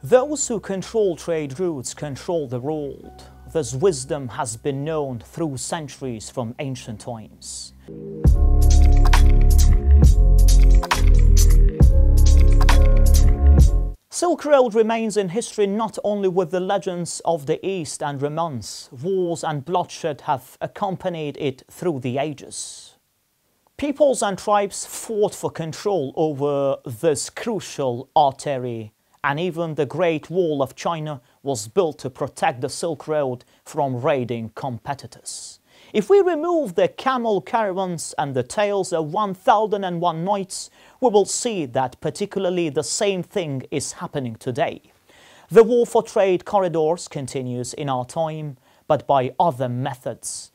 Those who control trade routes control the world. This wisdom has been known through centuries from ancient times. Silk Road remains in history not only with the legends of the East and romance. Wars and bloodshed have accompanied it through the ages. Peoples and tribes fought for control over this crucial artery, and even the Great Wall of China was built to protect the Silk Road from raiding competitors. If we remove the camel caravans and the tales of 1001 Nights, we will see that particularly the same thing is happening today. The war for trade corridors continues in our time, but by other methods.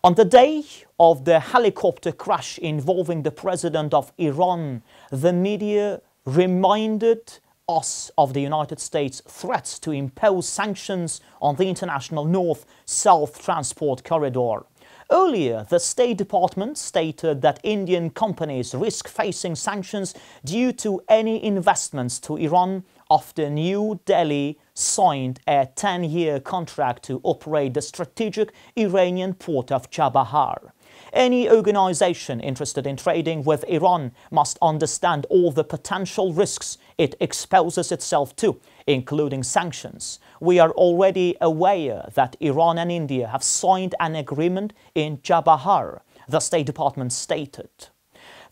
On the day of the helicopter crash involving the president of Iran, the media reminded us of the United States' threats to impose sanctions on the international North-South transport corridor. Earlier, the State Department stated that Indian companies risk facing sanctions due to any investments to Iran after New Delhi signed a 10-year contract to operate the strategic Iranian port of Chabahar. Any organization interested in trading with Iran must understand all the potential risks it exposes itself to, including sanctions. We are already aware that Iran and India have signed an agreement in Chabahar, the State Department stated.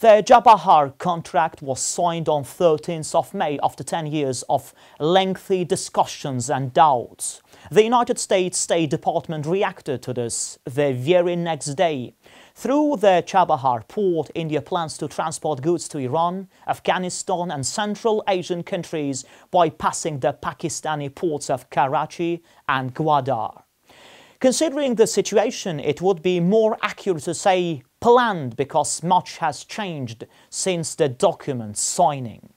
The Chabahar contract was signed on 13th of May after 10 years of lengthy discussions and doubts. The United States State Department reacted to this the very next day. Through the Chabahar port, India plans to transport goods to Iran, Afghanistan and Central Asian countries bypassing the Pakistani ports of Karachi and Gwadar. Considering the situation, it would be more accurate to say planned because much has changed since the document signing.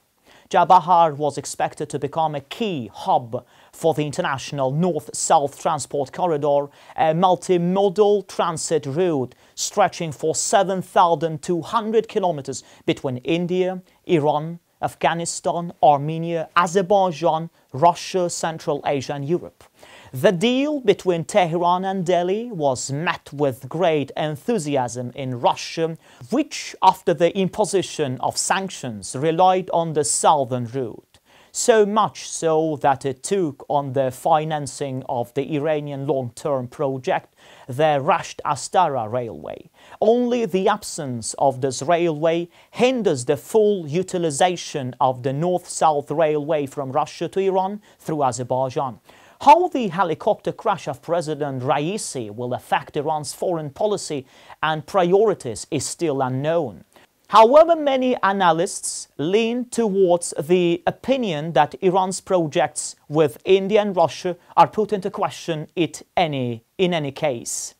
Chabahar was expected to become a key hub for the international North-South transport corridor, a multimodal transit route stretching for 7,200 kilometers between India, Iran, Afghanistan, Armenia, Azerbaijan, Russia, Central Asia and Europe. The deal between Tehran and Delhi was met with great enthusiasm in Russia, which, after the imposition of sanctions, relied on the southern route. So much so that it took on the financing of the Iranian long-term project, the Rasht-Astara railway. Only the absence of this railway hinders the full utilization of the North-South railway from Russia to Iran through Azerbaijan. How the helicopter crash of President Raisi will affect Iran's foreign policy and priorities is still unknown. However, many analysts lean towards the opinion that Iran's projects with India and Russia are put into question in any case,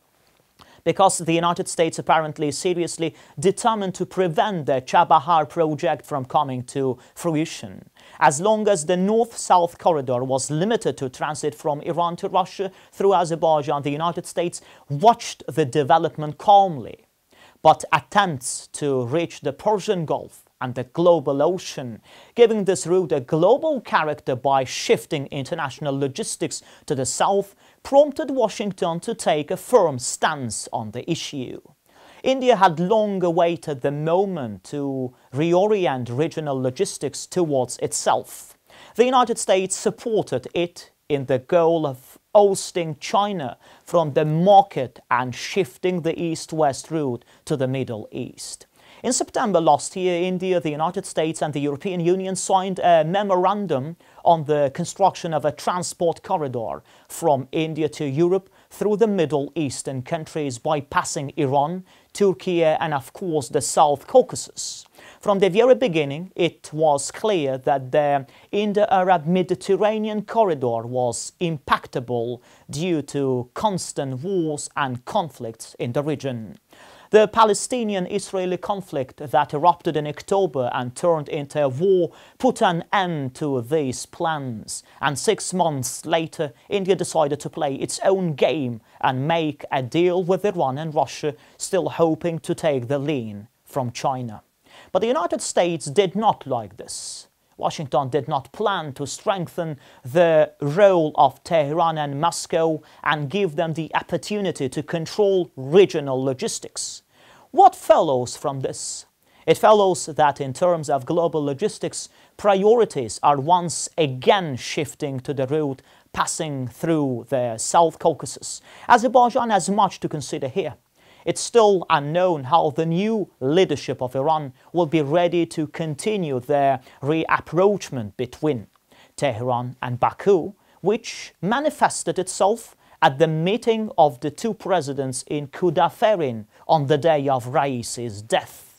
because the United States apparently is seriously determined to prevent the Chabahar project from coming to fruition. As long as the North-South corridor was limited to transit from Iran to Russia through Azerbaijan, the United States watched the development calmly. But attempts to reach the Persian Gulf and the global ocean, giving this route a global character by shifting international logistics to the south, prompted Washington to take a firm stance on the issue. India had long awaited the moment to reorient regional logistics towards itself. The United States supported it in the goal of ousting China from the market and shifting the east-west route to the Middle East. In September last year, India, the United States and the European Union signed a memorandum on the construction of a transport corridor from India to Europe through the Middle Eastern countries, bypassing Iran, Turkey and of course the South Caucasus. From the very beginning, it was clear that the Indo-Arab Mediterranean corridor was impracticable due to constant wars and conflicts in the region. The Palestinian-Israeli conflict that erupted in October and turned into a war put an end to these plans. And 6 months later, India decided to play its own game and make a deal with Iran and Russia, still hoping to take the lead from China. But the United States did not like this. Washington did not plan to strengthen the role of Tehran and Moscow and give them the opportunity to control regional logistics. What follows from this? It follows that in terms of global logistics, priorities are once again shifting to the route passing through the South Caucasus. Azerbaijan has much to consider here. It's still unknown how the new leadership of Iran will be ready to continue their reapproachment between Tehran and Baku, which manifested itself at the meeting of the two presidents in Kudaffarin on the day of Raisi's death.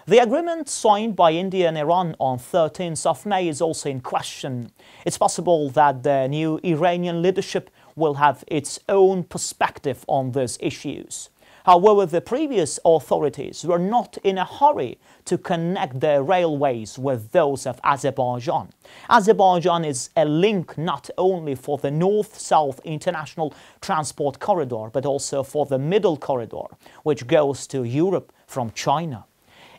The agreement signed by India and Iran on 13th of May is also in question. It's possible that the new Iranian leadership will have its own perspective on these issues. However, the previous authorities were not in a hurry to connect their railways with those of Azerbaijan. Azerbaijan is a link not only for the North-South international transport corridor, but also for the Middle Corridor, which goes to Europe from China.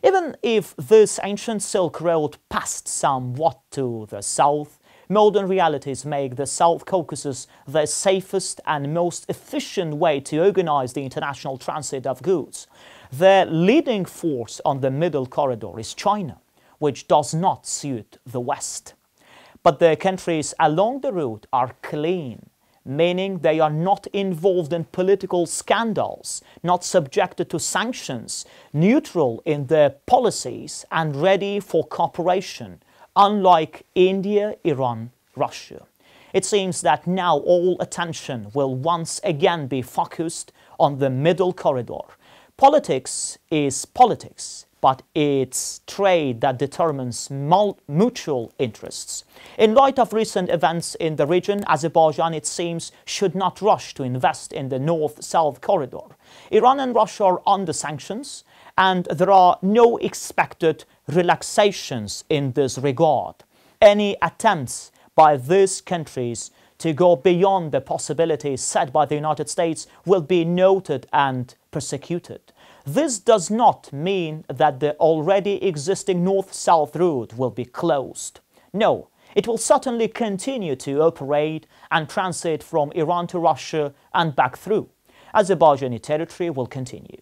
Even if this ancient Silk Road passed somewhat to the south, modern realities make the South Caucasus the safest and most efficient way to organize the international transit of goods. The leading force on the Middle Corridor is China, which does not suit the West. But the countries along the route are clean, meaning they are not involved in political scandals, not subjected to sanctions, neutral in their policies and ready for cooperation, unlike India, Iran, Russia. It seems that now all attention will once again be focused on the Middle Corridor. Politics is politics, but it's trade that determines mutual interests. In light of recent events in the region, Azerbaijan, it seems, should not rush to invest in the North-South corridor. Iran and Russia are under sanctions, and there are no expected relaxations in this regard. Any attempts by these countries to go beyond the possibilities set by the United States will be noted and persecuted. This does not mean that the already existing North-South route will be closed. No, it will certainly continue to operate and transit from Iran to Russia and back through. Azerbaijani territory will continue.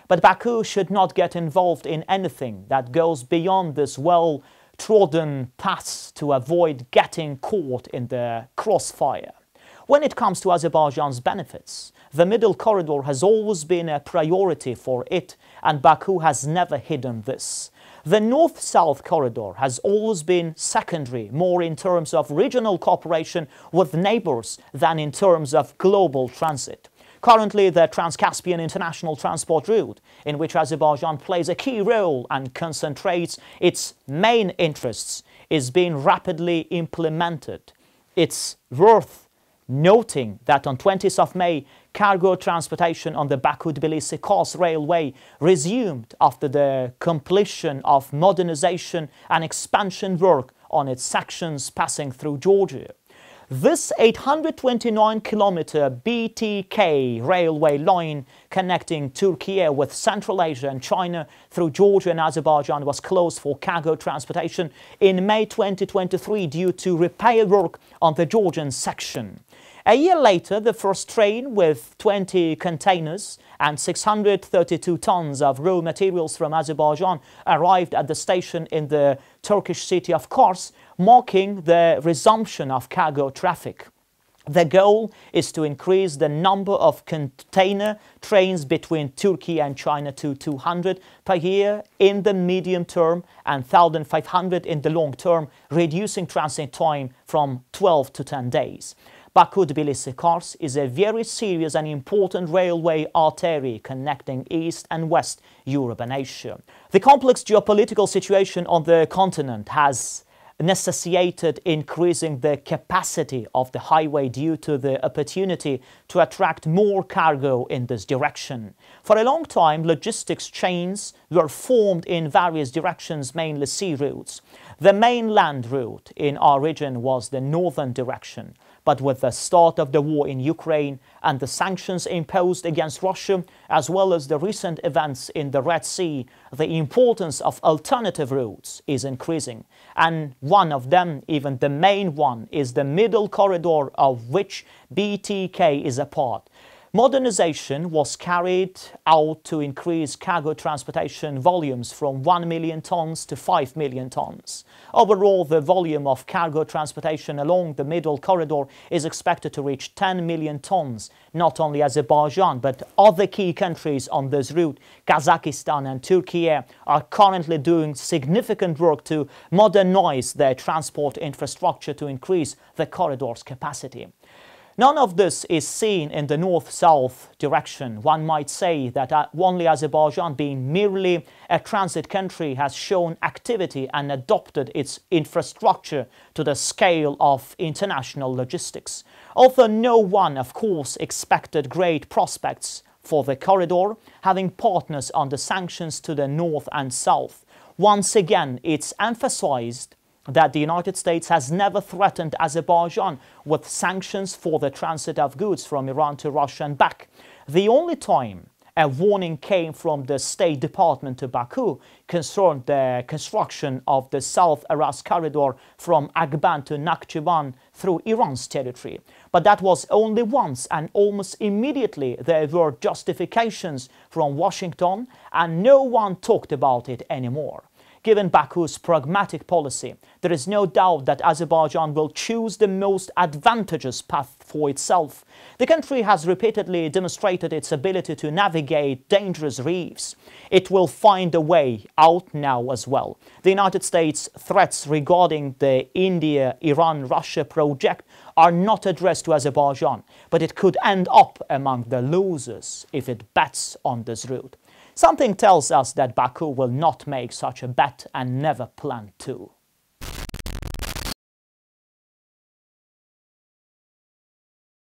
But Baku should not get involved in anything that goes beyond this well-trodden path to avoid getting caught in the crossfire. When it comes to Azerbaijan's benefits, the Middle Corridor has always been a priority for it, and Baku has never hidden this. The North-South Corridor has always been secondary, more in terms of regional cooperation with neighbors than in terms of global transit. Currently, the Trans-Caspian International Transport Route, in which Azerbaijan plays a key role and concentrates its main interests, is being rapidly implemented. It's worth noting that on 20th of May, cargo transportation on the Baku-Tbilisi-Kars railway resumed after the completion of modernization and expansion work on its sections passing through Georgia. This 829-kilometer BTK railway line connecting Turkey with Central Asia and China through Georgia and Azerbaijan was closed for cargo transportation in May 2023 due to repair work on the Georgian section. A year later, the first train with 20 containers and 632 tons of raw materials from Azerbaijan arrived at the station in the Turkish city of Kars, marking the resumption of cargo traffic. The goal is to increase the number of container trains between Turkey and China to 200 per year in the medium term and 1,500 in the long term, reducing transit time from 12 to 10 days. Baku-Tbilisi-Kars is a very serious and important railway artery connecting East and West Europe and Asia. The complex geopolitical situation on the continent has necessitated increasing the capacity of the highway due to the opportunity to attract more cargo in this direction. For a long time, logistics chains were formed in various directions, mainly sea routes. The main land route in our region was the northern direction, But with the start of the war in Ukraine and the sanctions imposed against Russia, as well as the recent events in the Red Sea, the importance of alternative routes is increasing. And one of them, even the main one, is the middle corridor of which BTK is a part. Modernization was carried out to increase cargo transportation volumes from 1 million tons to 5 million tons. Overall, the volume of cargo transportation along the middle corridor is expected to reach 10 million tons. Not only Azerbaijan, but other key countries on this route, Kazakhstan and Turkey, are currently doing significant work to modernize their transport infrastructure to increase the corridor's capacity. None of this is seen in the north-south direction. One might say that only Azerbaijan, being merely a transit country, has shown activity and adopted its infrastructure to the scale of international logistics. Although no one, of course, expected great prospects for the corridor, having partners under sanctions to the north and south. Once again, it's emphasized that the United States has never threatened Azerbaijan with sanctions for the transit of goods from Iran to Russia and back. The only time a warning came from the State Department to Baku concerned the construction of the South Aras corridor from Agban to Nakhchivan through Iran's territory. But that was only once, and almost immediately there were justifications from Washington, and no one talked about it anymore. Given Baku's pragmatic policy, there is no doubt that Azerbaijan will choose the most advantageous path for itself. The country has repeatedly demonstrated its ability to navigate dangerous reefs. It will find a way out now as well. The United States' threats regarding the India-Iran-Russia project are not addressed to Azerbaijan, but it could end up among the losers if it bets on this route. Something tells us that Baku will not make such a bet and never plan to.